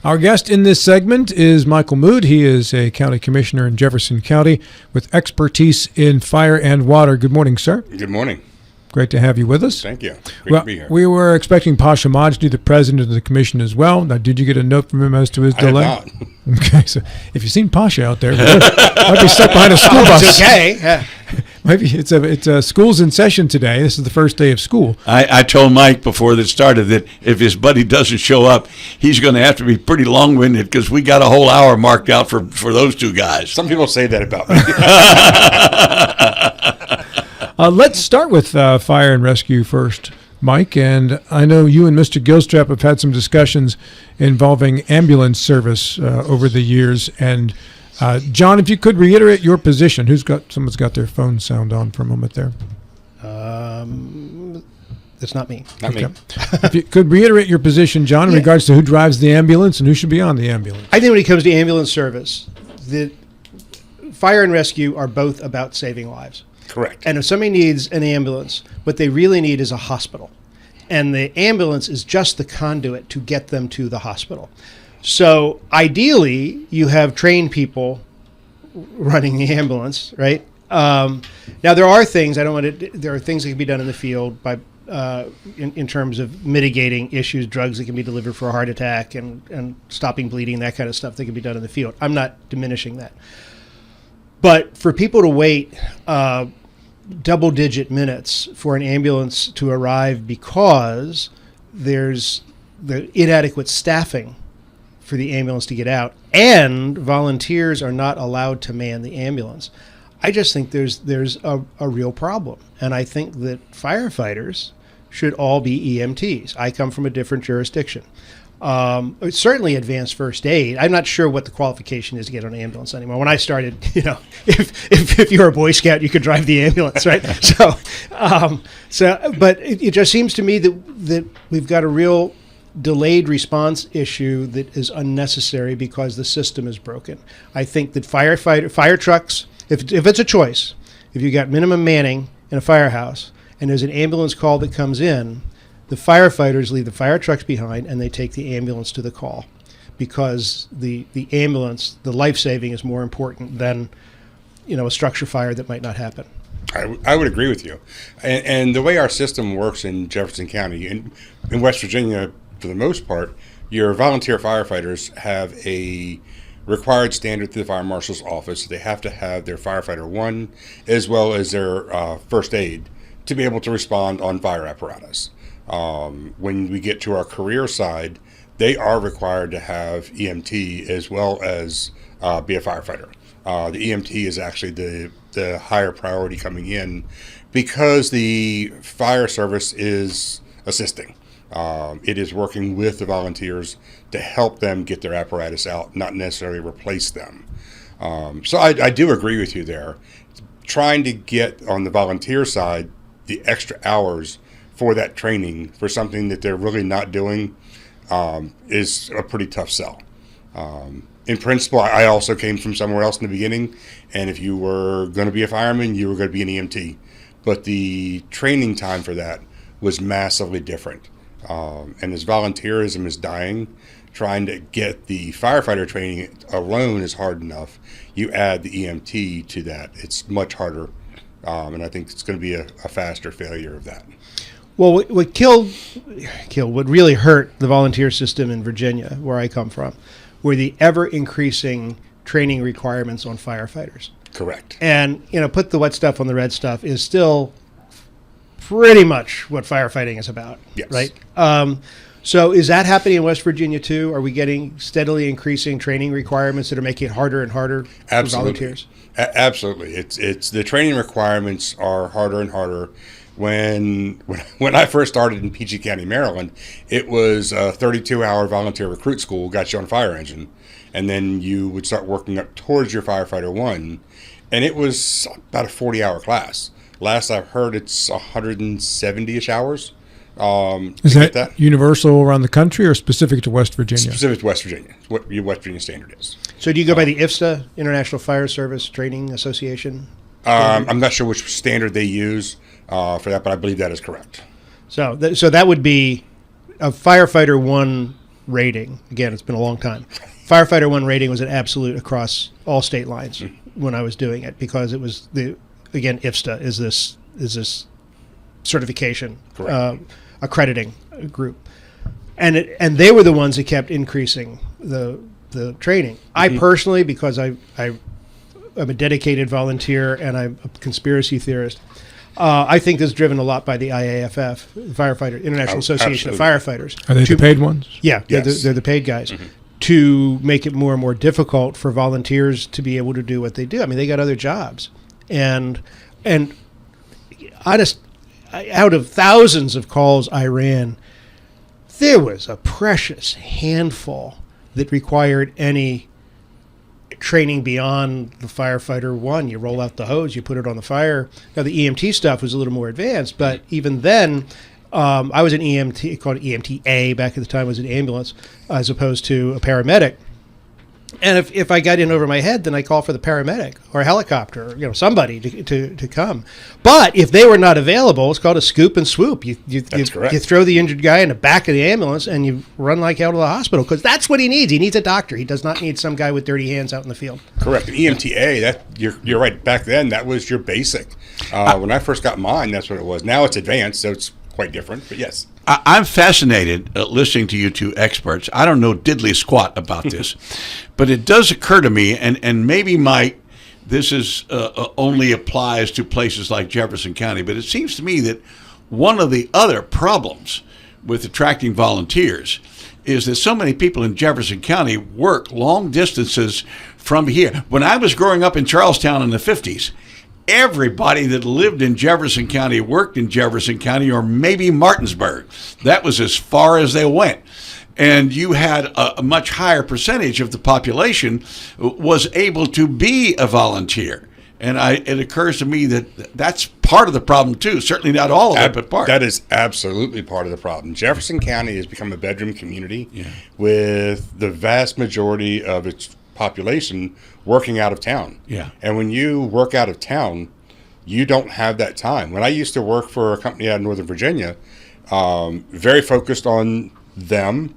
Our guest in this segment is Michael Mood. He is a county commissioner in Jefferson County with expertise in fire and water. Good morning, sir. Good morning. Great to have you with us. Thank you. Great to be here. We were expecting Pasha Majdi, the president of the commission, as well. Now, did you get a note from him as to his delay? I did not. Okay, so if you've seen Pasha out there, might be stuck behind a school bus. It's okay. Yeah. Maybe it's school's in session today. This is the first day of school. I told Mike before this started that if his buddy doesn't show up, he's going to have to be pretty long-winded because we got a whole hour marked out for those two guys. Some people say that about me. Let's start with fire and rescue first, Mike. And I know you and Mr. Gilstrap have had some discussions involving ambulance service over the years. And John, if you could reiterate your position. Someone's got their phone sound on for a moment there. It's not me. Not me. If you could reiterate your position, John, in regards to who drives the ambulance and who should be on the ambulance. I think when it comes to ambulance service, the fire and rescue are both about saving lives. Correct. And if somebody needs an ambulance, what they really need is a hospital. And the ambulance is just the conduit to get them to the hospital. So ideally, you have trained people running the ambulance, right? Now there are things there are things that can be done in the field by in terms of mitigating issues, drugs that can be delivered for a heart attack and stopping bleeding, that kind of stuff that can be done in the field. I'm not diminishing that. But for people to wait double-digit minutes for an ambulance to arrive because there's the inadequate staffing for the ambulance to get out, and volunteers are not allowed to man the ambulance, I just think there's a real problem. And I think that firefighters should all be EMTs. I come from a different jurisdiction. Certainly advanced first aid. I'm not sure what the qualification is to get on an ambulance anymore. When I started, if you're a Boy Scout, you could drive the ambulance, right? But it just seems to me that we've got a real delayed response issue that is unnecessary because the system is broken. I think that fire trucks, if it's a choice, if you got minimum manning in a firehouse and there's an ambulance call that comes in, the firefighters leave the fire trucks behind and they take the ambulance to the call, because the ambulance, the life-saving, is more important than a structure fire that might not happen. I would agree with you. And the way our system works in Jefferson County, in West Virginia, for the most part, your volunteer firefighters have a required standard through the fire marshal's office. They have to have their firefighter 1 as well as their first aid to be able to respond on fire apparatus. When we get to our career side, they are required to have EMT as well as be a firefighter. The EMT is actually the higher priority coming in because the fire service is assisting. It is working with the volunteers to help them get their apparatus out, not necessarily replace them. So I do agree with you there. Trying to get on the volunteer side the extra hours for that training for something that they're really not doing is a pretty tough sell. In principle, I also came from somewhere else in the beginning, and if you were going to be a fireman, you were going to be an EMT. But the training time for that was massively different. And as volunteerism is dying, trying to get the firefighter training alone is hard enough. You add the EMT to that, it's much harder. And I think it's going to be a faster failure of that. Well, what really hurt the volunteer system in Virginia, where I come from, were the ever-increasing training requirements on firefighters. Correct. And, put the wet stuff on the red stuff is still pretty much what firefighting is about. Yes. Right? So is that happening in West Virginia too? Are we getting steadily increasing training requirements that are making it harder and harder for volunteers? Absolutely. It's the training requirements are harder and harder. When I first started in PG County, Maryland, it was a 32-hour volunteer recruit school, got you on a fire engine, and then you would start working up towards your firefighter 1, and it was about a 40-hour class. Last I've heard, it's 170-ish hours. Is that universal around the country or specific to West Virginia? Specific to West Virginia, what your West Virginia standard is. So do you go by the IFSTA, International Fire Service Training Association? I'm not sure which standard they use for that, but I believe that is correct. So that would be a firefighter 1 rating. Again, it's been a long time. Firefighter 1 rating was an absolute across all state lines when I was doing it, because it was IFSTA is this certification accrediting group, and they were the ones that kept increasing the training. I personally, because I'm a dedicated volunteer and I'm a conspiracy theorist, I think this is driven a lot by the IAFF, the International Association of Firefighters. Are they the paid ones? Yeah, Yes. they're the paid guys. To make it more and more difficult for volunteers to be able to do what they do. I mean, they got other jobs, and I just, out of thousands of calls I ran, there was a precious handful that required any training beyond the firefighter 1. You roll out the hose, you put it on the fire. Now, the EMT stuff was a little more advanced, but even then, I was an EMT, called EMTA back at the time, was an ambulance, as opposed to a paramedic. And if I got in over my head, then I call for the paramedic or a helicopter, somebody to come. But if they were not available, it's called a scoop and swoop. You throw the injured guy in the back of the ambulance and you run like hell to the hospital, because that's what he needs. He needs a doctor. He does not need some guy with dirty hands out in the field. Correct. And EMTA, you're right. Back then, that was your basic. When I first got mine, that's what it was. Now it's advanced, so it's quite different. But yes. I'm fascinated listening to you two experts. I don't know diddly squat about this, but it does occur to me, and maybe this is only applies to places like Jefferson County, but it seems to me that one of the other problems with attracting volunteers is that so many people in Jefferson County work long distances from here. When I was growing up in Charlestown in the 50s, everybody that lived in Jefferson County worked in Jefferson County, or maybe Martinsburg. That was as far as they went. And you had a much higher percentage of the population was able to be a volunteer. And it occurs to me that that's part of the problem too. Certainly not all of it, but part. That is absolutely part of the problem. Jefferson County has become a bedroom community with the vast majority of its population working out of town. Yeah. And when you work out of town, you don't have that time. When I used to work for a company out in Northern Virginia, very focused on them,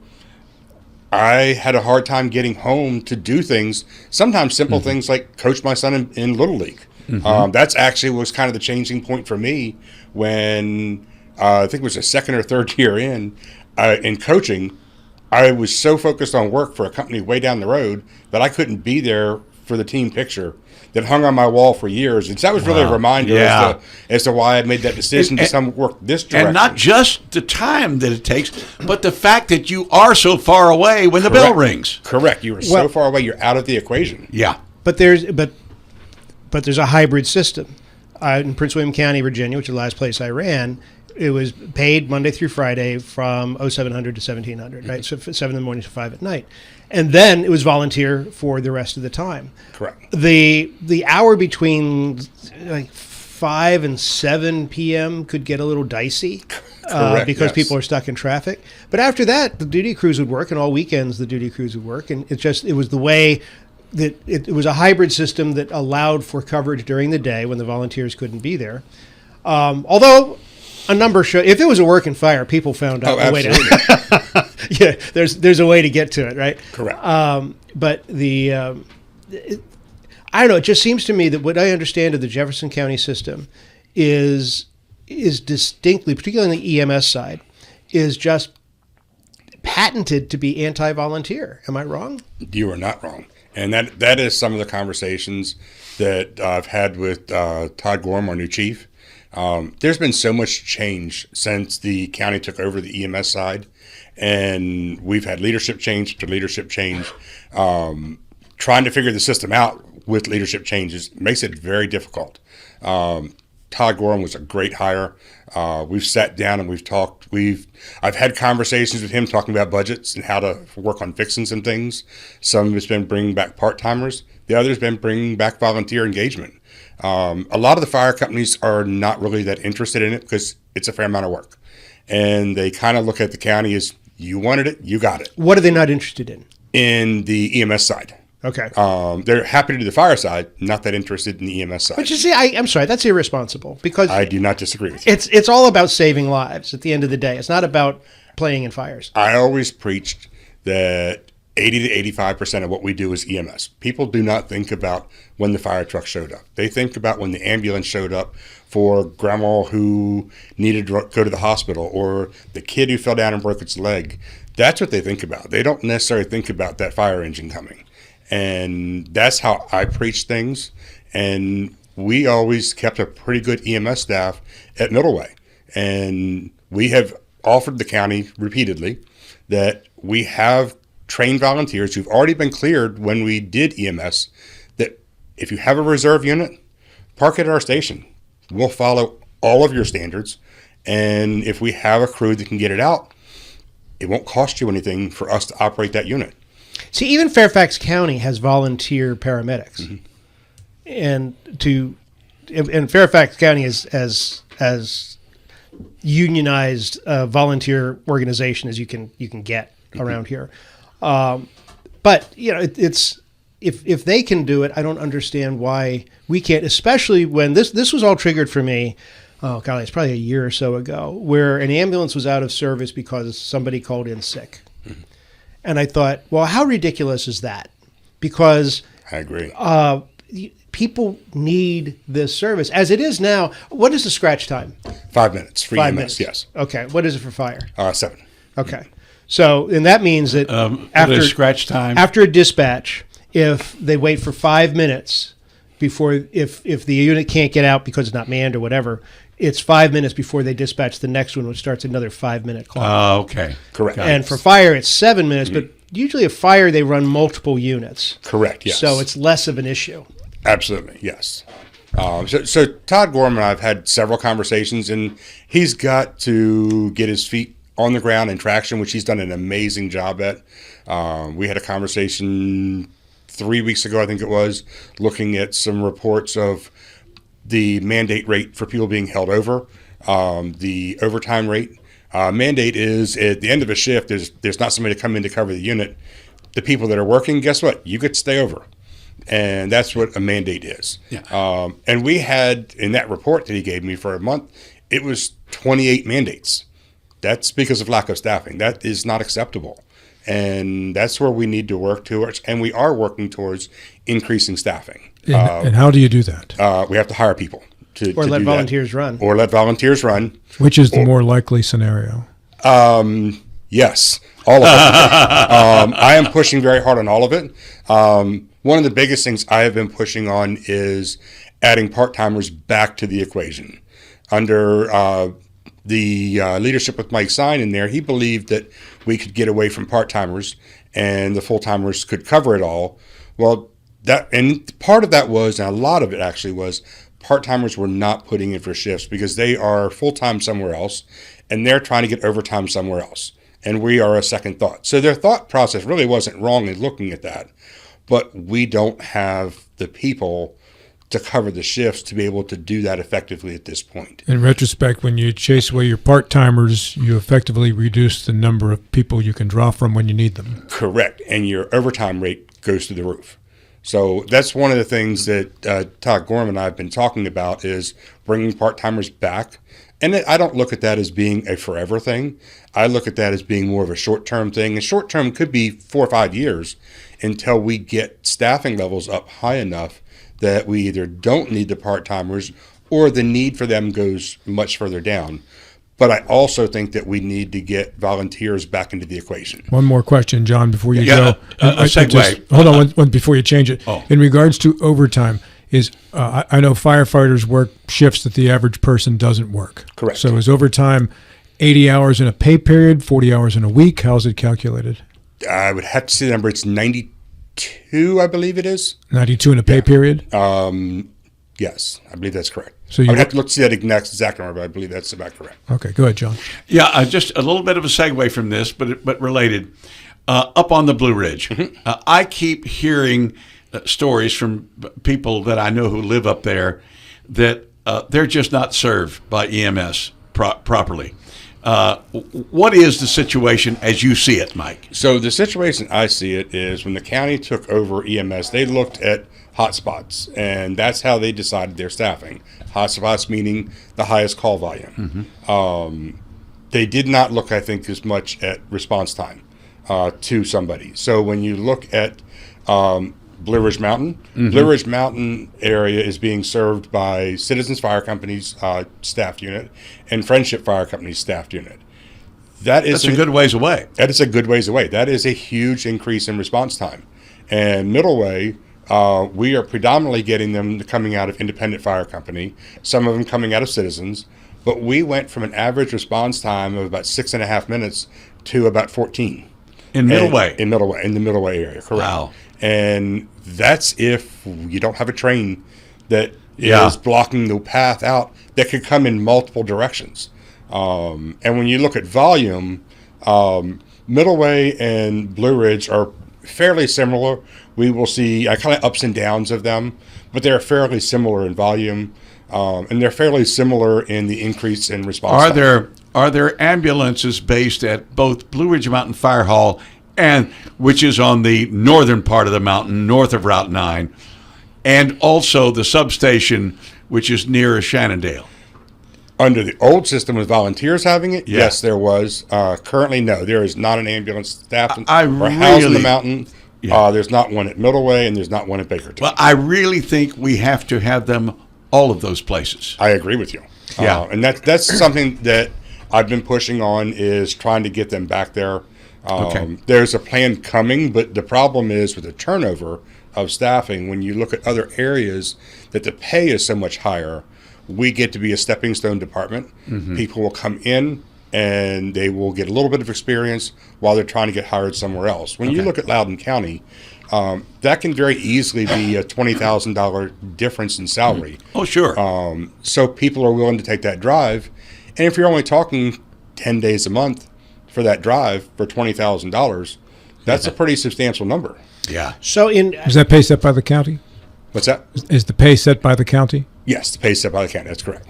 I had a hard time getting home to do things, sometimes simple things like coach my son in Little League. That's actually was kind of the changing point for me when I think it was a second or third year in coaching. I was so focused on work for a company way down the road that I couldn't be there for the team picture that hung on my wall for years. And so that was really a reminder as to why I made that decision to come work this direction. And not just the time that it takes, but the fact that you are so far away when the bell rings. Correct. You were so far away, you're out of the equation. Yeah. But there's a hybrid system. In Prince William County, Virginia, which is the last place I ran, it was paid Monday through Friday from 0700 to 1700, right? So 7 in the morning to 5 at night. And then it was volunteer for the rest of the time. Correct. The hour between like 5 and 7 p.m. could get a little dicey because people are stuck in traffic. But after that, the duty crews would work, and all weekends the duty crews would work. And it was the way that it was a hybrid system that allowed for coverage during the day when the volunteers couldn't be there. Although a number show, if it was a working fire, people found out a way to. Yeah, there's a way to get to it, right? Correct. But I don't know. It just seems to me that what I understand of the Jefferson County system is distinctly, particularly on the EMS side, is just patented to be anti-volunteer. Am I wrong? You are not wrong. And that is some of the conversations that I've had with Todd Gorham, our new chief. There's been so much change since the county took over the EMS side, and we've had leadership change to leadership change. Trying to figure the system out with leadership changes makes it very difficult. Todd Gorham was a great hire. We've sat down and we've talked. I've had conversations with him talking about budgets and how to work on fixing some things. Some of it's been bringing back part-timers. The other's been bringing back volunteer engagement. A lot of the fire companies are not really that interested in it because it's a fair amount of work. And they kind of look at the county as, you wanted it, you got it. What are they not interested in? In the EMS side. Okay. They're happy to do the fire side, not that interested in the EMS side. But you see, I'm sorry, that's irresponsible, because I do not disagree with you. It's all about saving lives at the end of the day. It's not about playing in fires. I always preached that 80 to 85% of what we do is EMS. People do not think about when the fire truck showed up. They think about when the ambulance showed up for grandma who needed to go to the hospital, or the kid who fell down and broke its leg. That's what they think about. They don't necessarily think about that fire engine coming. And that's how I preach things. And we always kept a pretty good EMS staff at Middleway. And we have offered the county repeatedly that we have trained volunteers who've already been cleared when we did EMS, that if you have a reserve unit, park it at our station. We'll follow all of your standards. And if we have a crew that can get it out, it won't cost you anything for us to operate that unit. See, even Fairfax County has volunteer paramedics. Mm-hmm. And Fairfax County is as unionized volunteer organization as you can get around here. But it's if they can do it, I don't understand why we can't. Especially when this was all triggered for me. Oh golly, it's probably a year or so ago, where an ambulance was out of service because somebody called in sick, and I thought, well, how ridiculous is that? Because I agree. People need this service as it is now. What is the scratch time? 5 minutes. For 5 EMS, minutes. yes. Okay. What is it for fire? 7. Okay. So, and that means that after scratch time, after a dispatch, if they wait for 5 minutes before, if the unit can't get out because it's not manned or whatever, it's 5 minutes before they dispatch the next one, which starts another 5 minute clock. Okay. Correct. And for fire, it's 7 minutes, but usually a fire, they run multiple units. Correct, yes. So it's less of an issue. Absolutely, yes. So Todd Gorman and I have had several conversations, and he's got to get his feet on the ground and traction, which he's done an amazing job at. We had a conversation 3 weeks ago, I think it was, looking at some reports of the mandate rate for people being held over, the overtime rate. Mandate is at the end of a shift, there's not somebody to come in to cover the unit. The people that are working, guess what? You get to stay over. And that's what a mandate is. Yeah. And we had, in that report that he gave me for a month, it was 28 mandates. That's because of lack of staffing. That is not acceptable. And that's where we need to work towards. And we are working towards increasing staffing. And how do you do that? We have to hire people to Let do volunteers that. run. Or let volunteers run. Which is the more likely scenario? Yes, all of it. I am pushing very hard on all of it. One of the biggest things I have been pushing on is adding part-timers back to the equation. Under the leadership with Mike Sine in there, he believed that we could get away from part-timers and the full-timers could cover it all. Well, and part of that was, and a lot of it actually was, part-timers were not putting in for shifts because they are full-time somewhere else and they're trying to get overtime somewhere else. And we are a second thought. So their thought process really wasn't wrong in looking at that. But we don't have the people to cover the shifts to be able to do that effectively at this point. In retrospect, when you chase away your part-timers, you effectively reduce the number of people you can draw from when you need them. Correct. And your overtime rate goes through the roof. So that's one of the things that Todd Gorman and I have been talking about is bringing part-timers back. And I don't look at that as being a forever thing. I look at that as being more of a short-term thing. And short-term could be 4 or 5 years until we get staffing levels up high enough that we either don't need the part-timers or the need for them goes much further down. But I also think that we need to get volunteers back into the equation. One more question, John, before you Yeah, go. a segue. Hold on one before you change it. Oh. In regards to overtime, I know firefighters work shifts that the average person doesn't work. Correct. So is overtime 80 hours in a pay period, 40 hours in a week? How's it calculated? I would have to see the number. It's 92, I believe it is. 92 in a pay period? Yes, I believe that's correct. So I you would have to look to see that exact number, but I believe that's about correct. Okay, go ahead, John. Yeah, just a little bit of a segue from this, but related. Up on the Blue Ridge, I keep hearing stories from people that I know who live up there that they're just not served by EMS properly. What is the situation as you see it, Mike? So the situation I see it is when the county took over EMS, they looked at hotspots, and that's how they decided their staffing. Hotspots meaning the highest call volume. They did not look, I think, as much at response time. to somebody. So when you look at Blue Ridge Mountain, Blue Ridge Mountain area is being served by Citizens Fire Company's staffed unit and Friendship Fire Company's staffed unit. That's a good ways away. That is a good ways away. That is a huge increase in response time. And Middleway, we are predominantly getting them coming out of Independent Fire Company, some of them coming out of Citizens, but we went from an average response time of about 6.5 minutes to about 14. In Middleway? In the Middleway area, correct. Wow. And that's if you don't have a train that is blocking the path out that could come in multiple directions. And when you look at volume, Middleway and Blue Ridge are fairly similar. We will see kind of ups and downs of them, but they're fairly similar in volume, and they're fairly similar in the increase in response time. Are there ambulances based at both Blue Ridge Mountain Fire Hall, and which is on the northern part of the mountain, north of Route 9, and also the substation, which is near Shannondale? Under the old system with volunteers having it, yes, there was. Currently, no, there is not an ambulance staffed or housed in the mountain. There's not one at Middleway, and there's not one at Bakerton. Well, I really think we have to have them all of those places. I agree with you. And that's something that I've been pushing on, is trying to get them back there. There's a plan coming, but the problem is with the turnover of staffing, when you look at other areas that the pay is so much higher, we get to be a stepping stone department. People will come in and they will get a little bit of experience while they're trying to get hired somewhere else. When you look at Loudoun County, that can very easily be a $20,000 difference in salary. Oh, sure. So people are willing to take that drive. And if you're only talking 10 days a month for that drive for $20,000, that's a pretty substantial number. Yeah. So is that pay set by the county? What's that? Is the pay set by the county? Yes, the pay set by the county. That's correct.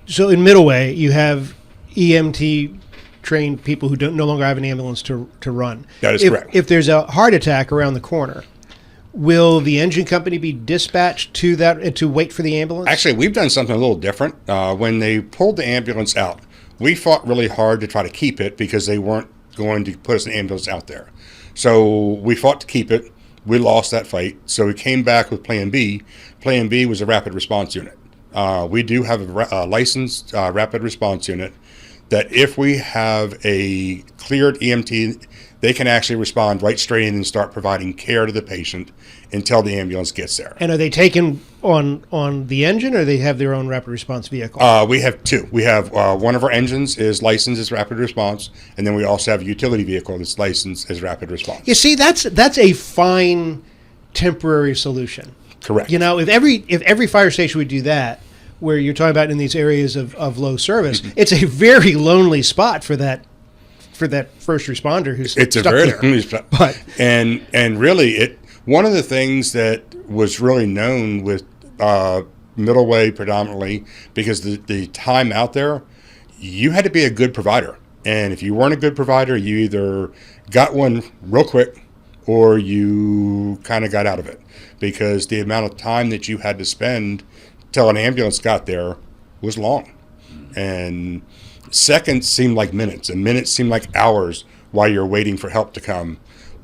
So in Middleway, you have EMT trained people who no longer have an ambulance to run. That is correct. If there's a heart attack around the corner, will the engine company be dispatched to that to wait for the ambulance? Actually, we've done something a little different. When they pulled the ambulance out, we fought really hard to try to keep it because they weren't going to put us an ambulance out there. So we fought to keep it. We lost that fight, so we came back with Plan B. Plan B was a rapid response unit. We do have a licensed rapid response unit that if we have a cleared EMT, they can actually respond right straight in and start providing care to the patient until the ambulance gets there. And are they taken on the engine, or they have their own rapid response vehicle? We have two. We have one of our engines is licensed as rapid response, and then we also have a utility vehicle that's licensed as rapid response. You see, that's a fine temporary solution. Correct. You know, if every fire station would do that, where you're talking about in these areas of low service, it's a very lonely spot for that first responder who's it's stuck a very there. lonely spot. But and really, one of the things that was really known with Middleway predominantly, because the time out there, you had to be a good provider, and if you weren't a good provider, you either got one real quick or you kind of got out of it, because the amount of time that you had to spend till an ambulance got there was long. And seconds seemed like minutes, and minutes seemed like hours while you're waiting for help to come.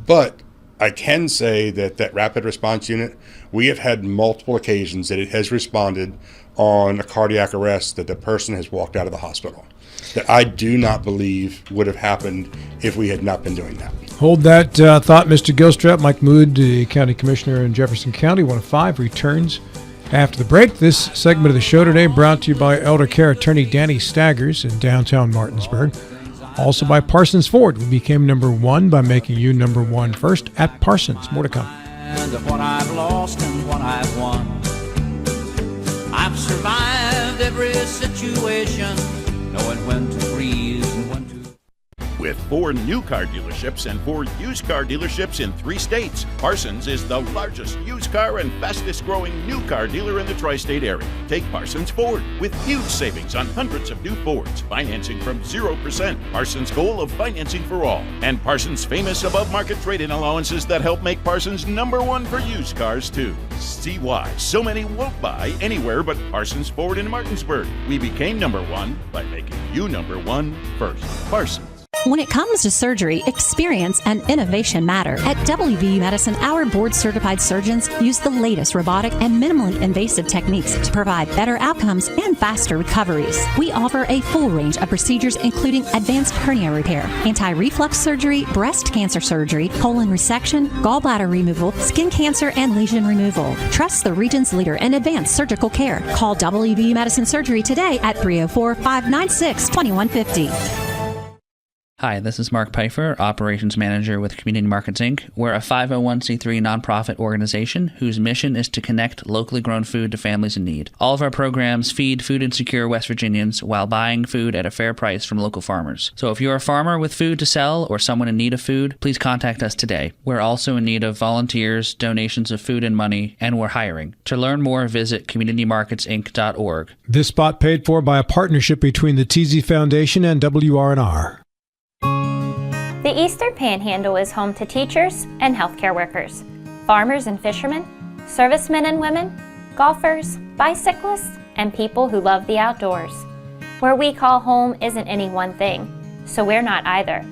But I can say that rapid response unit, we have had multiple occasions that it has responded on a cardiac arrest that the person has walked out of the hospital, that I do not believe would have happened if we had not been doing that. Hold that thought, Mr. Gilstrap. Mike Mood, the County Commissioner in Jefferson County, 105, returns after the break. This segment of the show today brought to you by elder care attorney Danny Staggers in downtown Martinsburg. Also by Parsons Ford. We became number one by making you number one first at Parsons. More to come. And of what I've lost and what I've won, I've survived every situation, knowing when to freeze and when to... With 4 new car dealerships and 4 used car dealerships in 3 states, Parsons is the largest used car and fastest growing new car dealer in the tri-state area. Take Parsons Ford with huge savings on hundreds of new Fords, financing from 0%, Parsons' goal of financing for all, and Parsons' famous above-market trade-in allowances that help make Parsons number one for used cars too. See why so many won't buy anywhere but Parsons Ford in Martinsburg. We became number one by making you number one first. Parsons. When it comes to surgery, experience and innovation matter. At WVU Medicine, our board-certified surgeons use the latest robotic and minimally invasive techniques to provide better outcomes and faster recoveries. We offer a full range of procedures including advanced hernia repair, anti-reflux surgery, breast cancer surgery, colon resection, gallbladder removal, skin cancer, and lesion removal. Trust the region's leader in advanced surgical care. Call WVU Medicine Surgery today at 304-596-2150. Hi, this is Mark Pfeiffer, Operations Manager with Community Markets, Inc. We're a 501c3 nonprofit organization whose mission is to connect locally grown food to families in need. All of our programs feed food insecure West Virginians while buying food at a fair price from local farmers. So if you're a farmer with food to sell or someone in need of food, please contact us today. We're also in need of volunteers, donations of food and money, and we're hiring. To learn more, visit communitymarketsinc.org. This spot paid for by a partnership between the TZ Foundation and WRNR. The Eastern Panhandle is home to teachers and healthcare workers, farmers and fishermen, servicemen and women, golfers, bicyclists, and people who love the outdoors. Where we call home isn't any one thing, so we're not either.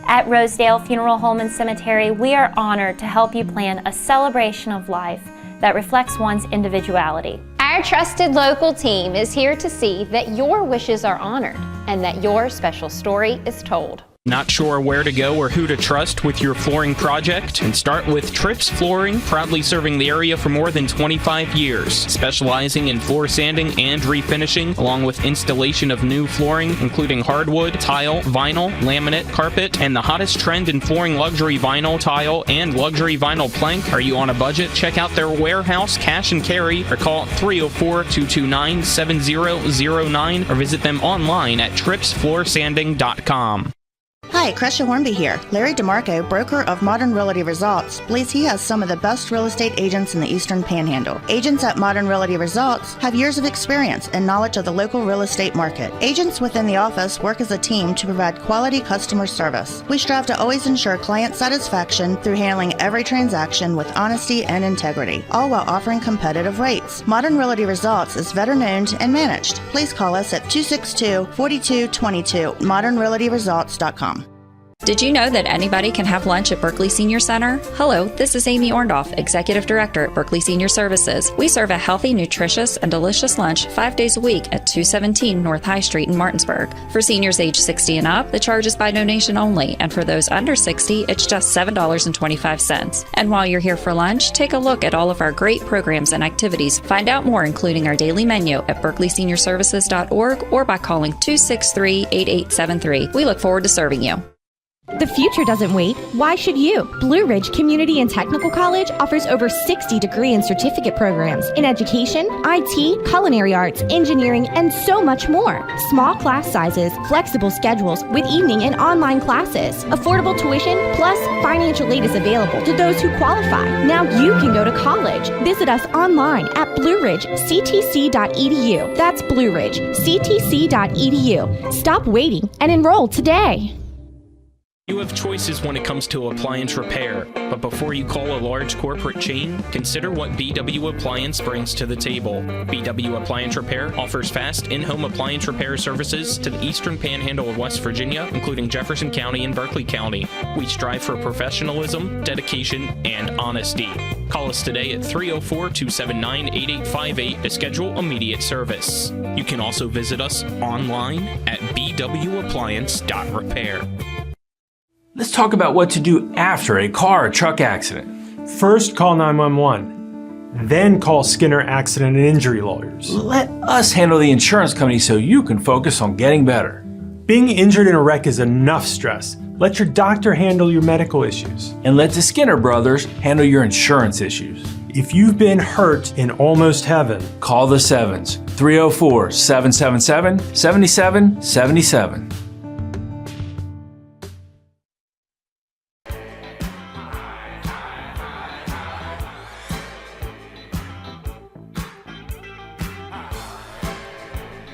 At Rosedale Funeral Home and Cemetery, we are honored to help you plan a celebration of life that reflects one's individuality. Our trusted local team is here to see that your wishes are honored and that your special story is told. Not sure where to go or who to trust with your flooring project? And start with Trips Flooring, proudly serving the area for more than 25 years, specializing in floor sanding and refinishing, along with installation of new flooring, including hardwood, tile, vinyl, laminate, carpet, and the hottest trend in flooring, luxury vinyl, tile, and luxury vinyl plank. Are you on a budget? Check out their warehouse, cash and carry, or call 304-229-7009, or visit them online at tripsfloorsanding.com. Hi, Crescia Hornby here. Larry DeMarco, broker of Modern Realty Results, believes he has some of the best real estate agents in the Eastern Panhandle. Agents at Modern Realty Results have years of experience and knowledge of the local real estate market. Agents within the office work as a team to provide quality customer service. We strive to always ensure client satisfaction through handling every transaction with honesty and integrity, all while offering competitive rates. Modern Realty Results is veteran-owned and managed. Please call us at 262-4222, modernrealtyresults.com. Did you know that anybody can have lunch at Berkeley Senior Center? Hello, this is Amy Orndorff, Executive Director at Berkeley Senior Services. We serve a healthy, nutritious, and delicious lunch 5 days a week at 217 North High Street in Martinsburg. For seniors age 60 and up, the charge is by donation only, and for those under 60, it's just $7.25. And while you're here for lunch, take a look at all of our great programs and activities. Find out more, including our daily menu, at berkeleyseniorservices.org or by calling 263-8873. We look forward to serving you. The future doesn't wait. Why should you? Blue Ridge Community and Technical College offers over 60 degree and certificate programs in education, IT, culinary arts, engineering, and so much more. Small class sizes, flexible schedules with evening and online classes, affordable tuition, plus financial aid is available to those who qualify. Now you can go to college. Visit us online at blueridgectc.edu. That's blueridgectc.edu. Stop waiting and enroll today. You have choices when it comes to appliance repair, but before you call a large corporate chain, consider what BW Appliance brings to the table. BW Appliance Repair offers fast in-home appliance repair services to the Eastern Panhandle of West Virginia, including Jefferson County and Berkeley County. We strive for professionalism, dedication, and honesty. Call us today at 304-279-8858 to schedule immediate service. You can also visit us online at bwappliance.repair. Let's talk about what to do after a car or truck accident. First, call 911. Then call Skinner Accident and Injury Lawyers. Let us handle the insurance company so you can focus on getting better. Being injured in a wreck is enough stress. Let your doctor handle your medical issues. And let the Skinner brothers handle your insurance issues. If you've been hurt in almost heaven, call the Sevens, 304-777-7777.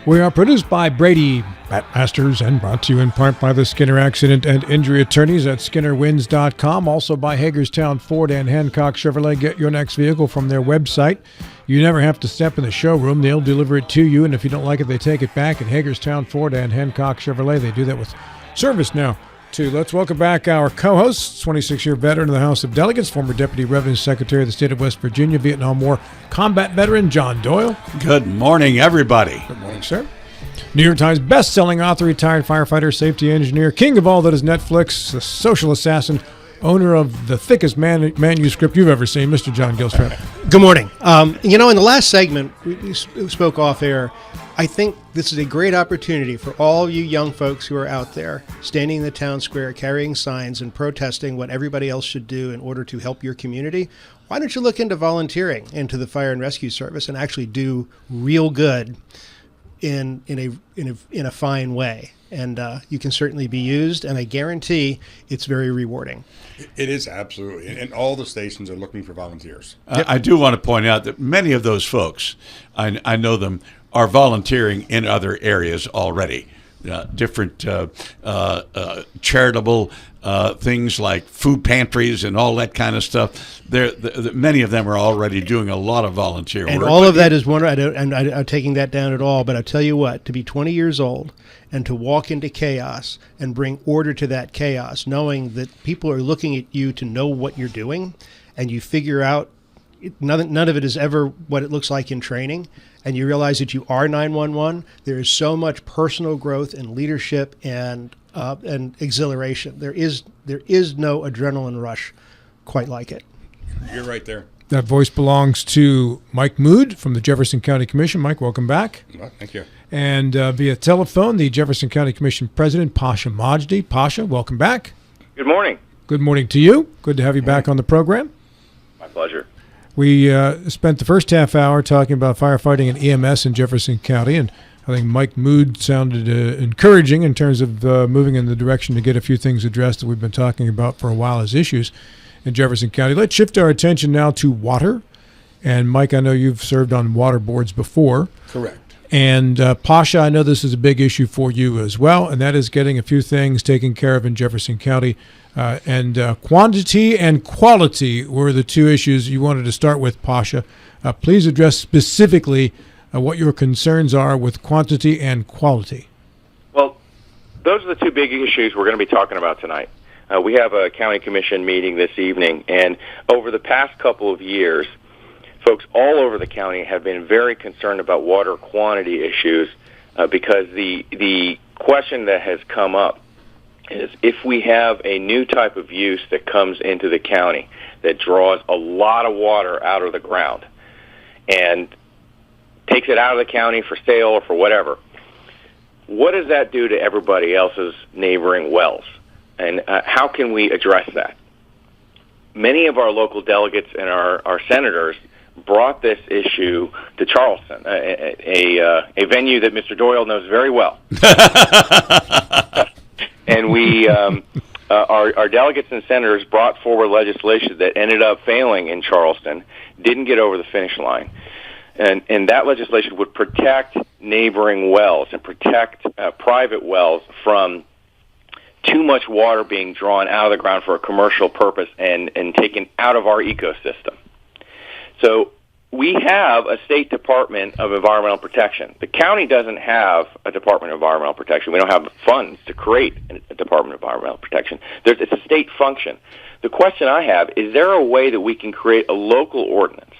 We are produced by Brady Batmasters and brought to you in part by the Skinner Accident and Injury Attorneys at SkinnerWins.com. Also by Hagerstown Ford and Hancock Chevrolet. Get your next vehicle from their website. You never have to step in the showroom. They'll deliver it to you, and if you don't like it, they take it back. At Hagerstown Ford and Hancock Chevrolet, they do that with service now. 2. Let's welcome back our co-host, 26-year veteran of the House of Delegates, former Deputy Revenue Secretary of the State of West Virginia, Vietnam War combat veteran John Doyle. Good morning, everybody. Good morning, sir. New York Times best-selling author, retired firefighter, safety engineer, king of all that is Netflix, the social assassin, owner of the thickest manuscript you've ever seen, Mr. John Gilstrap. Good morning. In the last segment, we spoke off air. I think this is a great opportunity for all you young folks who are out there standing in the town square, carrying signs and protesting what everybody else should do in order to help your community. Why don't you look into volunteering into the Fire and Rescue Service and actually do real good in a fine way? And you can certainly be used, and I guarantee it's very rewarding. It is, absolutely. And all the stations are looking for volunteers. I do want to point out that many of those folks, I know them, are volunteering in other areas already. Different charitable things like food pantries and all that kind of stuff. Many of them are already doing a lot of volunteer work. And all of that is wonderful. I'm taking that down at all, but I'll tell you what, to be 20 years old and to walk into chaos and bring order to that chaos, knowing that people are looking at you to know what you're doing, and you figure out none of it is ever what it looks like in training, and you realize that you are 911. There is so much personal growth and leadership and exhilaration. There is no adrenaline rush quite like it. You're right there. That voice belongs to Mike Mood from the Jefferson County Commission. Mike, welcome back. Well, thank you. And via telephone, the Jefferson County Commission President, Pasha Majdi. Pasha, welcome back. Good morning. Good morning to you. Good to have you back on the program. My pleasure. We spent the first half hour talking about firefighting and EMS in Jefferson County, and I think Mike Mood sounded encouraging in terms of moving in the direction to get a few things addressed that we've been talking about for a while as issues in Jefferson County. Let's shift our attention now to water. And Mike, I know you've served on water boards before. Correct. And Pasha, I know this is a big issue for you as well, and that is getting a few things taken care of in Jefferson County. And quantity and quality were the two issues you wanted to start with, Pasha. Please address specifically what your concerns are with quantity and quality. Well, those are the two big issues we're going to be talking about tonight. We have a county commission meeting this evening, and over the past couple of years, folks all over the county have been very concerned about water quantity issues because the question that has come up is if we have a new type of use that comes into the county that draws a lot of water out of the ground and takes it out of the county for sale or for whatever, what does that do to everybody else's neighboring wells? And how can we address that? Many of our local delegates and our senators brought this issue to Charleston, a venue that Mr. Doyle knows very well. And we, our delegates and senators brought forward legislation that ended up failing in Charleston, didn't get over the finish line. And that legislation would protect neighboring wells and protect private wells from too much water being drawn out of the ground for a commercial purpose and taken out of our ecosystem. So we have a state Department of Environmental Protection. The county doesn't have a Department of Environmental Protection. We don't have funds to create a Department of Environmental Protection. It's a state function. The question I have, is there a way that we can create a local ordinance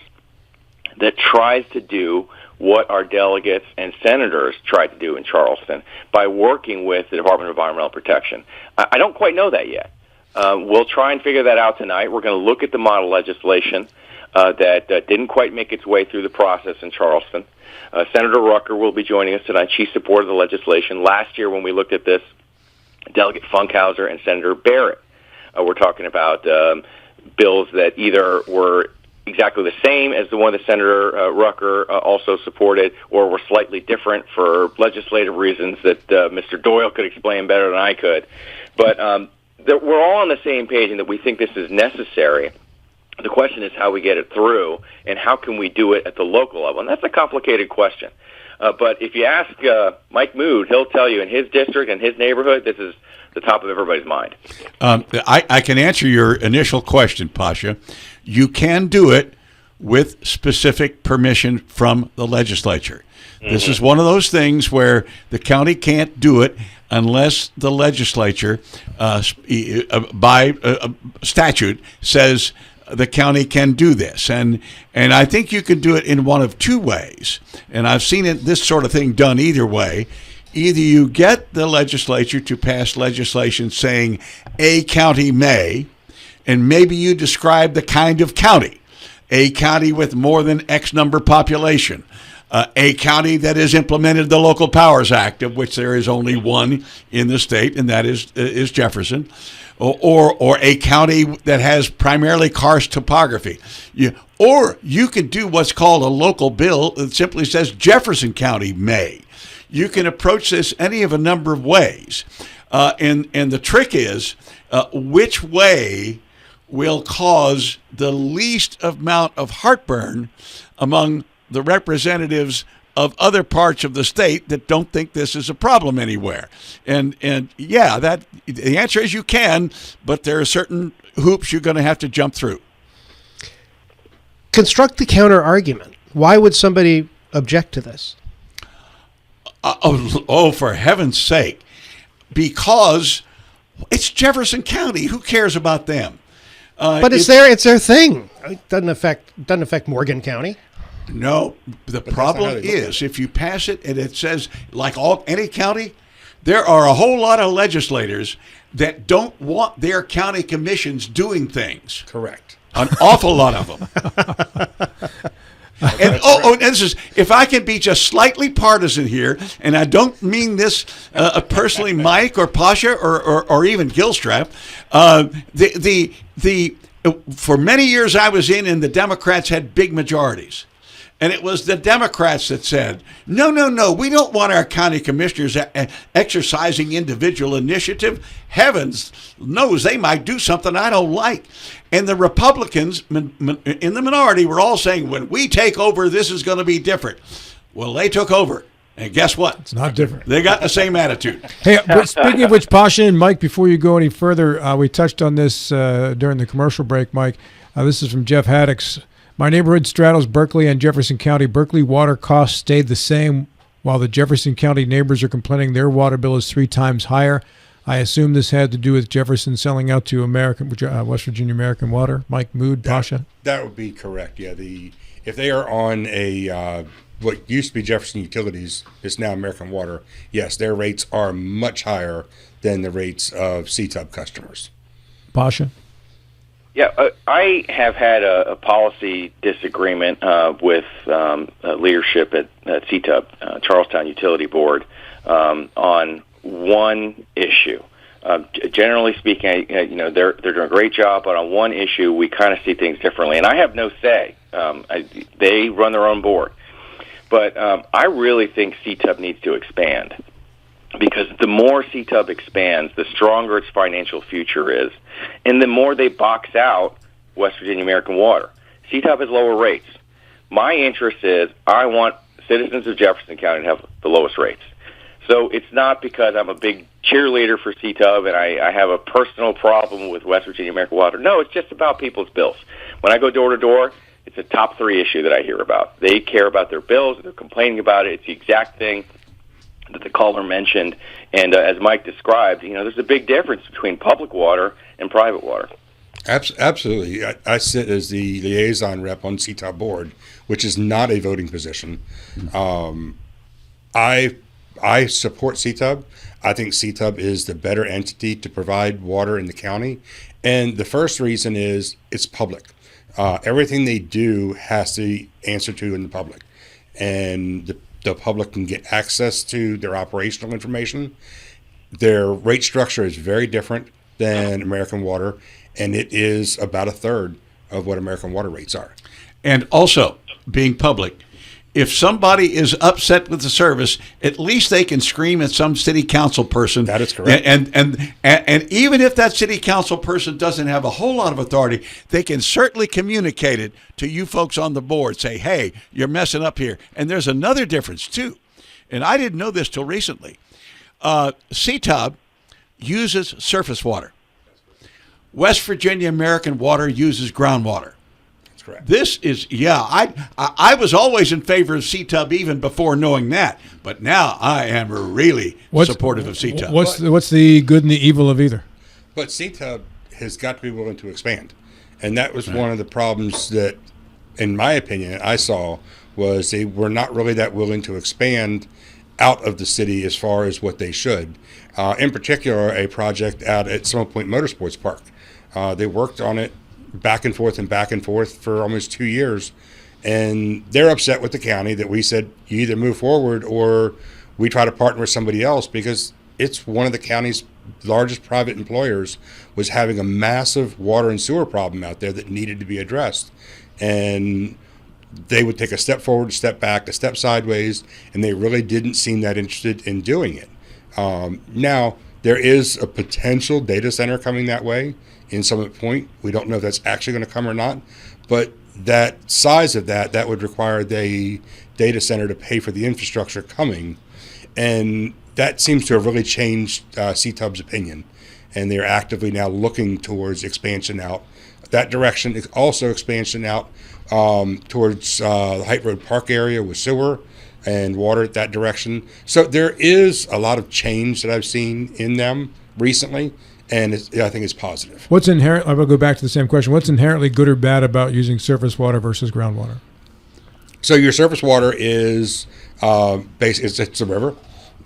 that tries to do what our delegates and senators tried to do in Charleston by working with the Department of Environmental Protection? I don't quite know that yet. We'll try and figure that out tonight. We're going to look at the model legislation that didn't quite make its way through the process in Charleston. Senator Rucker will be joining us tonight. She supported the legislation. Last year when we looked at this, Delegate Funkhauser and Senator Barrett were talking about bills that either were exactly the same as the one that Senator Rucker also supported, or were slightly different for legislative reasons that Mr. Doyle could explain better than I could. But we're all on the same page in that we think this is necessary. The question is how we get it through, and how can we do it at the local level? And that's a complicated question. But if you ask Mike Mood, he'll tell you in his district and his neighborhood, this is the top of everybody's mind. I can answer your initial question, Pasha. You can do it with specific permission from the legislature. This is one of those things where the county can't do it unless the legislature, by statute, says the county can do this. And I think you can do it in one of two ways. And I've seen this sort of thing done either way. Either you get the legislature to pass legislation saying a county may, and maybe you describe the kind of county, a county with more than X number population, a county that has implemented the Local Powers Act, of which there is only one in the state, and that is Jefferson, or a county that has primarily karst topography. Or you could do what's called a local bill that simply says Jefferson County may. You can approach this any of a number of ways. And the trick is which way will cause the least amount of heartburn among the representatives of other parts of the state that don't think this is a problem anywhere. And yeah, that the answer is you can, but there are certain hoops you're going to have to jump through. Construct the counter argument. Why would somebody object to this? For heaven's sake. Because it's Jefferson County. Who cares about them? But it's their thing. It doesn't affect Morgan County. No, the problem is if you pass it and it says, like any county, there are a whole lot of legislators that don't want their county commissions doing things. Correct. An awful lot of them. And this is, if I can be just slightly partisan here, and I don't mean this personally, Mike or Pasha or even Gilstrap, for many years I was in, and the Democrats had big majorities. And it was the Democrats that said, no, we don't want our county commissioners exercising individual initiative. Heavens knows they might do something I don't like. And the Republicans in the minority were all saying, when we take over, this is going to be different. Well, they took over. And guess what? It's not different. They got the same attitude. Hey, speaking of which, Pasha and Mike, before you go any further, we touched on this during the commercial break, Mike. This is from Jeff Haddix. My neighborhood straddles Berkeley and Jefferson County. Berkeley water costs stayed the same, while the Jefferson County neighbors are complaining their water bill is 3 times higher. I assume this had to do with Jefferson selling out to West Virginia American Water. Mike Mood, Pasha? That would be correct, yeah. If they are on a what used to be Jefferson Utilities, is now American Water, yes, their rates are much higher than the rates of CTUB customers. Pasha? Yeah, I have had a policy disagreement with leadership at CTUB, Charlestown Utility Board, on one issue. Generally speaking, they're doing a great job, but on one issue, we kind of see things differently. And I have no say. They run their own board. But I really think CTUB needs to expand, because the more CTUB expands, the stronger its financial future is, and the more they box out West Virginia American Water. CTUB has lower rates. My interest is I want citizens of Jefferson County to have the lowest rates. So it's not because I'm a big cheerleader for CTUB and I have a personal problem with West Virginia American Water. No, it's just about people's bills. When I go door to door, it's a top 3 issue that I hear about. They care about their bills, they're complaining about it. It's the exact thing that the caller mentioned, and as Mike described, there's a big difference between public water and private water. Absolutely. I sit as the liaison rep on CTUB board, which is not a voting position. I support CTUB. I think CTUB is the better entity to provide water in the county, and the first reason is it's public. Everything they do has to answer to in the public, and the public can get access to their operational information. Their rate structure is very different than American Water, and it is about a third of what American Water rates are. And also, being public, if somebody is upset with the service, at least they can scream at some city council person. That is correct. And even if that city council person doesn't have a whole lot of authority, they can certainly communicate it to you folks on the board. Say, hey, you're messing up here. And there's another difference, too. And I didn't know this till recently. CTUB uses surface water. West Virginia American Water uses groundwater. That's correct. This is, I was always in favor of CTUB even before knowing that, but now I am really supportive of CTUB. What's the good and the evil of either? But CTUB has got to be willing to expand. And that was one of the problems that, in my opinion, I saw, was they were not really that willing to expand out of the city as far as what they should. In particular, a project out at Summit Point Motorsports Park. They worked on it back and forth for almost 2 years. And they're upset with the county that we said, you either move forward or we try to partner with somebody else, because it's one of the county's largest private employers was having a massive water and sewer problem out there that needed to be addressed. And they would take a step forward, a step back, a step sideways, and they really didn't seem that interested in doing it. Now, there is a potential data center coming that way in Summit Point. We don't know if that's actually going to come or not, but that size of that would require the data center to pay for the infrastructure coming. And that seems to have really changed CTUB's opinion. And they're actively now looking towards expansion out that direction. Also expansion out towards the Height Road Park area with sewer and water that direction. So there is a lot of change that I've seen in them recently, and I think it's positive. I will go back to the same question. What's inherently good or bad about using surface water versus groundwater? So your surface water is it's a river.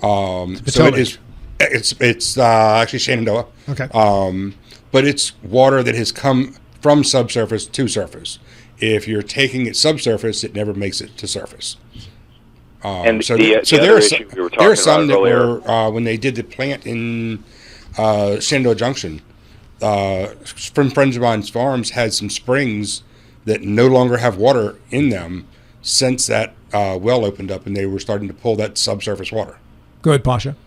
So it is. It's actually Shenandoah. Okay. But it's water that has come from subsurface to surface. If you're taking it subsurface, it never makes it to surface. And there there are some that were when they did the plant in Shenandoah Junction. From friends of mine's farms had some springs that no longer have water in them since that well opened up, and they were starting to pull that subsurface water. Go ahead, Pasha.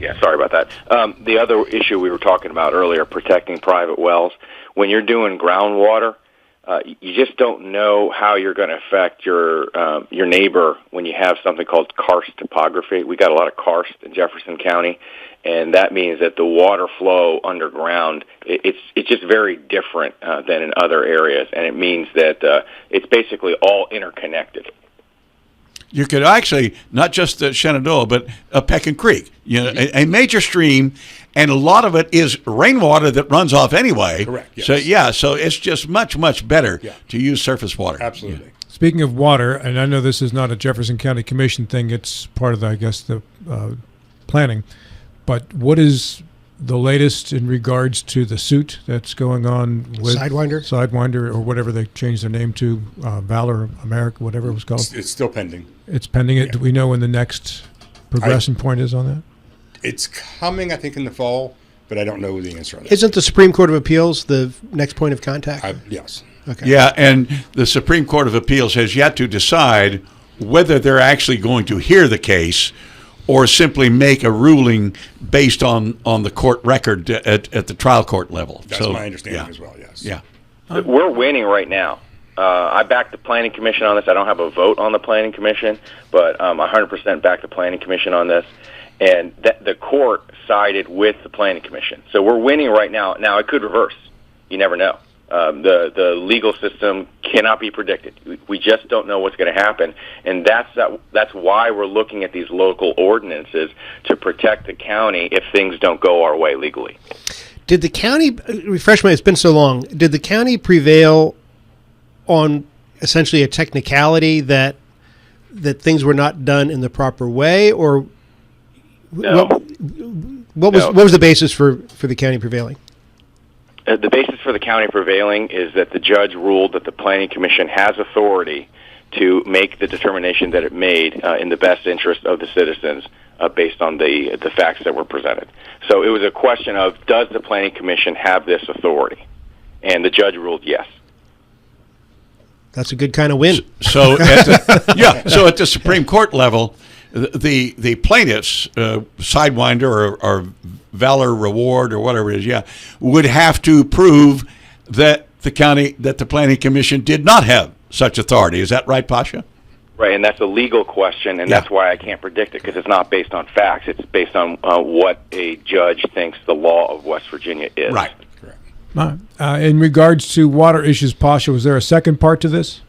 Yeah, sorry about that. The other issue we were talking about earlier, protecting private wells. When you're doing groundwater, you just don't know how you're going to affect your neighbor when you have something called karst topography. We got a lot of karst in Jefferson County, and that means that the water flow underground it's just very different than in other areas, and it means that it's basically all interconnected. You could actually, not just Shenandoah, but Peckin Creek, a major stream, and a lot of it is rainwater that runs off anyway. Correct. Yes. So it's just much, much better to use surface water. Absolutely. Yeah. Speaking of water, and I know this is not a Jefferson County Commission thing, it's part of, the planning, but what is the latest in regards to the suit that's going on with Sidewinder, or whatever they changed their name to, Valor America, whatever it was called? It's still pending. It's pending. Do we know when the next progression point is on that? It's coming, I think, in the fall, but I don't know the answer on that. Isn't the Supreme Court of Appeals the next point of contact? Yes. Okay. Yeah, and the Supreme Court of Appeals has yet to decide whether they're actually going to hear the case or simply make a ruling based on the court record at the trial court level. That's my understanding as well, yes. Yeah. We're winning right now. I back the Planning Commission on this. I don't have a vote on the Planning Commission, but 100% back the Planning Commission on this. And the court sided with the Planning Commission. So we're winning right now. Now, it could reverse. You never know. The legal system cannot be predicted. We just don't know what's going to happen, and that's why we're looking at these local ordinances to protect the county if things don't go our way legally. Did the county, refresh my, it's been so long, did the county prevail on essentially a technicality that things were not done in the proper way, or no. What was the basis for the county prevailing? The basis for the county prevailing is that the judge ruled that the Planning Commission has authority to make the determination that it made in the best interest of the citizens based on the facts that were presented. So it was a question of, does the Planning Commission have this authority? And the judge ruled yes. That's a good kind of win. So at the Supreme Court level, the plaintiffs, Sidewinder or Valor Reward or whatever it is, would have to prove that the Planning Commission did not have such authority. Is that right, Pasha? Right, and that's a legal question, and that's why I can't predict it, because it's not based on facts. It's based on what a judge thinks the law of West Virginia is. Right. Correct. In regards to water issues, Pasha, was there a second part to this?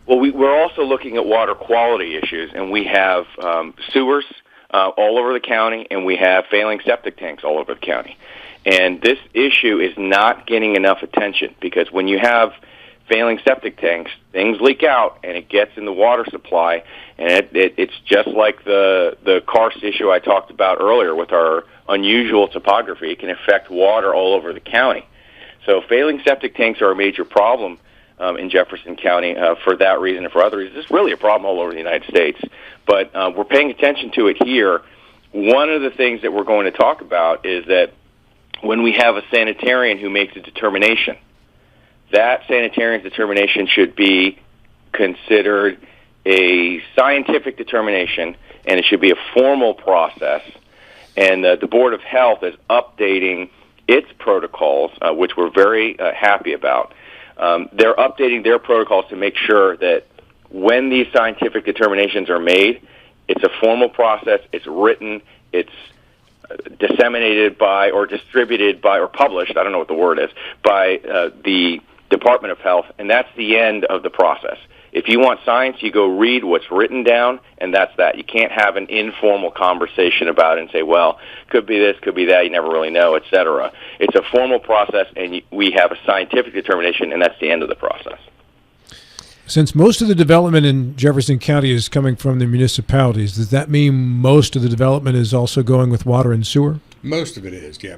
Well, we're also looking at water quality issues, and we have sewers all over the county, and we have failing septic tanks all over the county. And this issue is not getting enough attention because when you have failing septic tanks, things leak out, and it gets in the water supply, and it's just like the karst issue I talked about earlier with our unusual topography. It can affect water all over the county. So failing septic tanks are a major problem in Jefferson County for that reason and for other reasons. It's really a problem all over the United States. But we're paying attention to it here. One of the things that we're going to talk about is that when we have a sanitarian who makes a determination, that sanitarian's determination should be considered a scientific determination, and it should be a formal process. And the Board of Health is updating its protocols, which we're very happy about. They're updating their protocols to make sure that when these scientific determinations are made, it's a formal process, it's written, it's disseminated by or distributed by or published, I don't know what the word is, by the Department of Health, and that's the end of the process. If you want science, you go read what's written down, and that's that. You can't have an informal conversation about it and say, well, could be this, could be that, you never really know, etc. It's a formal process, and we have a scientific determination, and that's the end of the process. Since most of the development in Jefferson County is coming from the municipalities, does that mean most of the development is also going with water and sewer? Most of it is, yeah.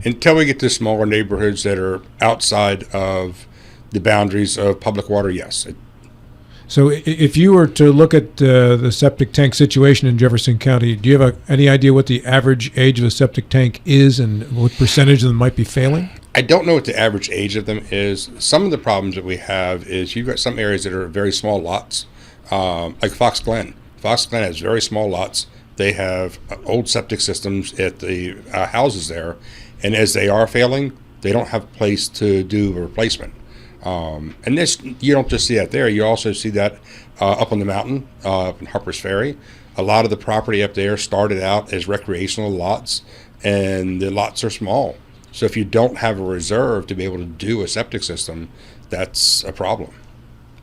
Until we get to smaller neighborhoods that are outside of the boundaries of public water, yes. So if you were to look at the septic tank situation in Jefferson County, do you have any idea what the average age of a septic tank is and what percentage of them might be failing? I don't know what the average age of them is. Some of the problems that we have is you've got some areas that are very small lots, like Fox Glen. Fox Glen has very small lots. They have old septic systems at the houses there, and as they are failing, they don't have a place to do a replacement. And this, you don't just see that there. You also see that up on the mountain, up in Harper's Ferry. A lot of the property up there started out as recreational lots, and the lots are small. So if you don't have a reserve to be able to do a septic system, that's a problem.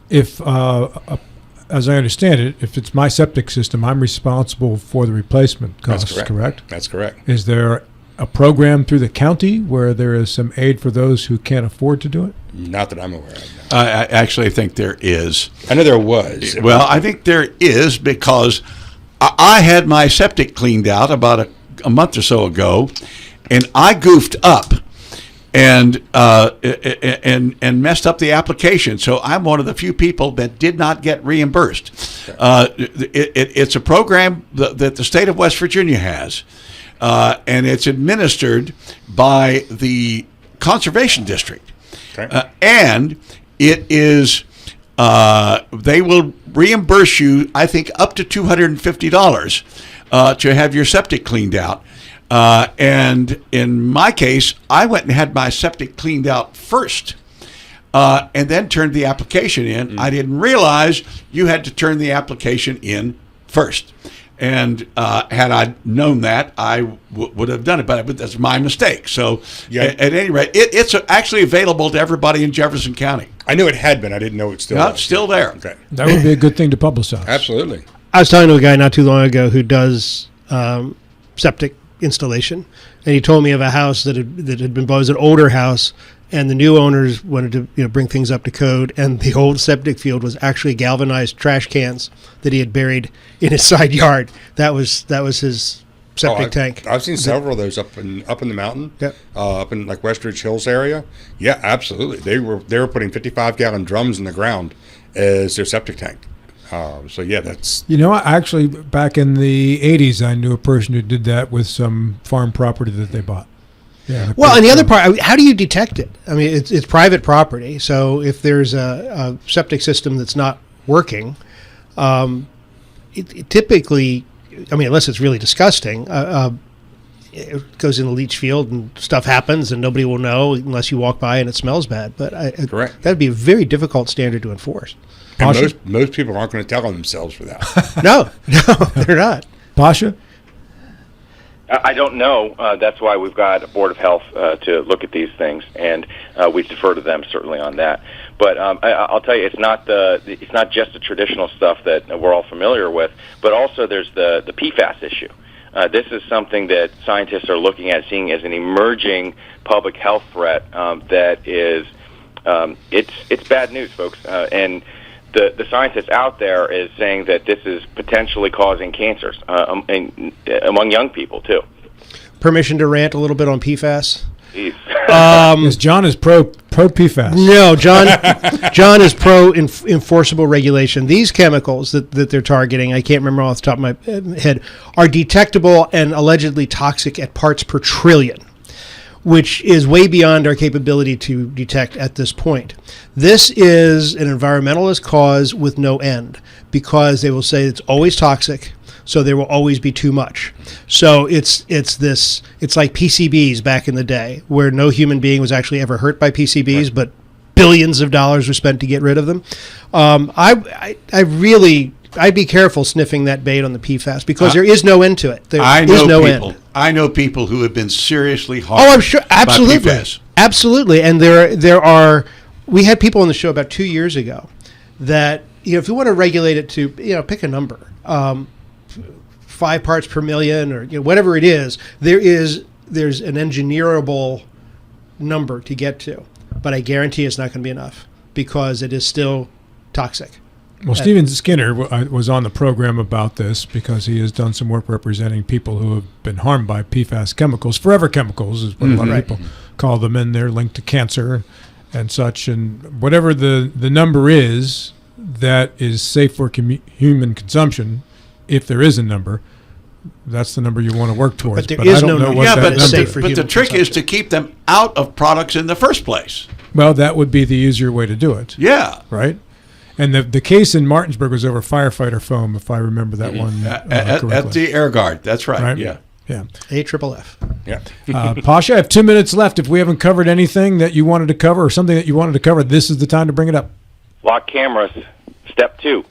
If, as I understand it, if it's my septic system, I'm responsible for the replacement costs, That's correct. That's correct. Is there a program through the county where there is some aid for those who can't afford to do it? Not that I'm aware of. No. I actually think there is. I know there was. Well, I think there is because I had my septic cleaned out about a month or so ago, and I goofed up and messed up the application. So I'm one of the few people that did not get reimbursed. It's a program that the state of West Virginia has, and it's administered by the Conservation District. Okay. And it is, they will reimburse you, I think, up to $250 to have your septic cleaned out. And in my case, I went and had my septic cleaned out first, and then turned the application in. Mm-hmm. I didn't realize you had to turn the application in first. And had I known that, I would have done it, but that's my mistake. So, yeah. At any rate, it's actually available to everybody in Jefferson County. I knew it had been. I didn't know it's still. No, it's still there. Okay, that would be a good thing to publicize. Absolutely. I was talking to a guy not too long ago who does septic installation, and he told me of a house that had been bought. It was an older house, and the new owners wanted to bring things up to code, and the old septic field was actually galvanized trash cans that he had buried in his side yard. That was his septic tank. I've seen several of those up in the mountain. Yep. Up in like Westridge Hills area. Yeah, absolutely. They were putting 55-gallon drums in the ground as their septic tank. So yeah, that's. Actually, back in the 80s, I knew a person who did that with some farm property that they bought. Yeah. Well, and the other part, how do you detect it? I mean, it's private property, so if there's a septic system that's not working, it typically, I mean, unless it's really disgusting, it goes in the leach field and stuff happens, and nobody will know unless you walk by and it smells bad. But correct. That'd be a very difficult standard to enforce. And most people aren't going to tell on themselves for that. No, they're not. Pasha? I don't know. That's why we've got a Board of Health to look at these things, and we defer to them certainly on that. But I'll tell you, it's not just the traditional stuff that we're all familiar with, but also there's the PFAS issue. This is something that scientists are looking at, seeing as an emerging public health threat that is it's bad news, folks. And the scientists out there is saying that this is potentially causing cancers among young people too. Permission to rant a little bit on PFAS? Yes, John is pro PFAS. No, John is pro enforceable regulation. These chemicals that they're targeting, I can't remember off the top of my head, are detectable and allegedly toxic at parts per trillion, which is way beyond our capability to detect at this point. This is an environmentalist cause with no end, because they will say it's always toxic, so there will always be too much. So it's like PCBs back in the day, where no human being was actually ever hurt by PCBs, right, but billions of dollars were spent to get rid of them. I'd be careful sniffing that bait on the PFAS, because there is no end to it. I know people who have been seriously harmed. Oh, I'm sure, absolutely, by PFAS. Absolutely. And there are. We had people on the show about 2 years ago that, if you want to regulate it to, pick a number, 5 parts per million, or whatever it is, there's an engineerable number to get to, but I guarantee it's not going to be enough, because it is still toxic. Well, Stephen Skinner was on the program about this, because he has done some work representing people who have been harmed by PFAS chemicals. Forever chemicals is what a lot of people call them, and they're linked to cancer and such. And whatever the number is that is safe for human consumption, if there is a number, that's the number you want to work towards. But there is no number that is safe for human consumption. But the trick is to keep them out of products in the first place. Well, that would be the easier way to do it. Yeah. Right? And the case in Martinsburg was over firefighter foam, if I remember that one correctly. At the Air Guard, that's right. Yeah. AFFF. Yeah. Pasha, I have 2 minutes left. If we haven't covered anything that you wanted to cover, or something that you wanted to cover, this is the time to bring it up. Lock cameras, step 2.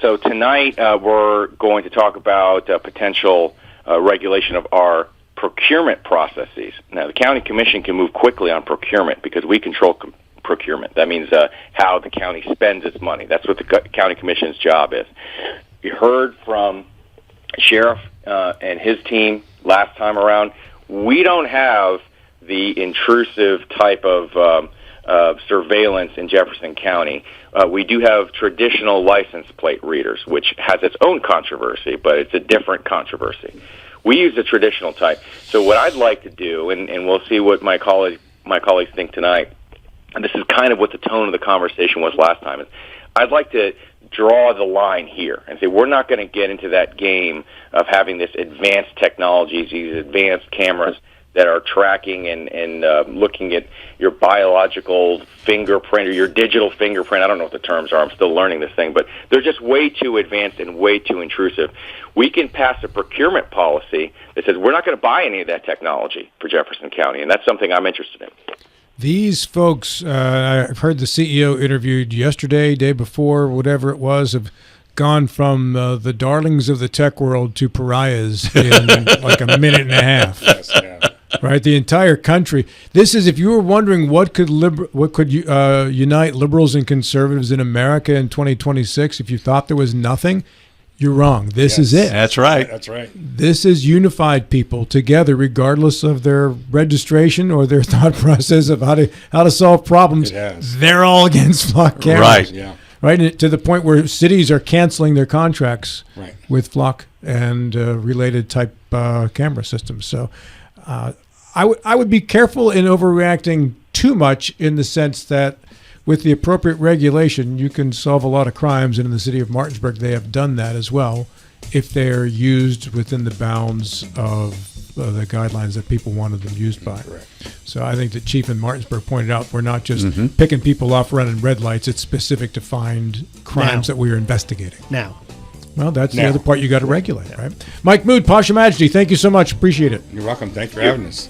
So tonight we're going to talk about potential regulation of our procurement processes. Now, the county commission can move quickly on procurement because we control procurement. That means how the county spends its money. That's what the county commission's job is. You heard from Sheriff and his team last time around. We don't have the intrusive type of surveillance in Jefferson County. We do have traditional license plate readers, which has its own controversy, but it's a different controversy. We use the traditional type. So what I'd like to do, and we'll see what my colleagues think tonight, and this is kind of what the tone of the conversation was last time, is I'd like to draw the line here and say we're not going to get into that game of having this advanced technologies, these advanced cameras that are tracking and looking at your biological fingerprint or your digital fingerprint. I don't know what the terms are. I'm still learning this thing, but they're just way too advanced and way too intrusive. We can pass a procurement policy that says we're not going to buy any of that technology for Jefferson County, and that's something I'm interested in. These folks, I've heard the CEO interviewed yesterday, day before, whatever it was, have gone from the darlings of the tech world to pariahs in like a minute and a half. Yes, yeah. Right, the entire country. This is, if you were wondering what could unite liberals and conservatives in America in 2026, if you thought there was nothing, you're wrong. This is it. That's right. That's right. This is unified people together, regardless of their registration or their thought process of how to solve problems. They're all against flock cameras. Right. Yeah. Right, and to the point where cities are canceling their contracts with flock and related type camera systems. So I would be careful in overreacting too much, in the sense that with the appropriate regulation, you can solve a lot of crimes. And in the city of Martinsburg, they have done that as well, if they're used within the bounds of the guidelines that people wanted them used by. Correct. So I think that Chief in Martinsburg pointed out, we're not just picking people off running red lights. It's specific to find crimes that we are investigating. Well, that's the other part you got to regulate, right? Mike Mood, Pasha Majdi, thank you so much. Appreciate it. You're welcome. Thanks for having us.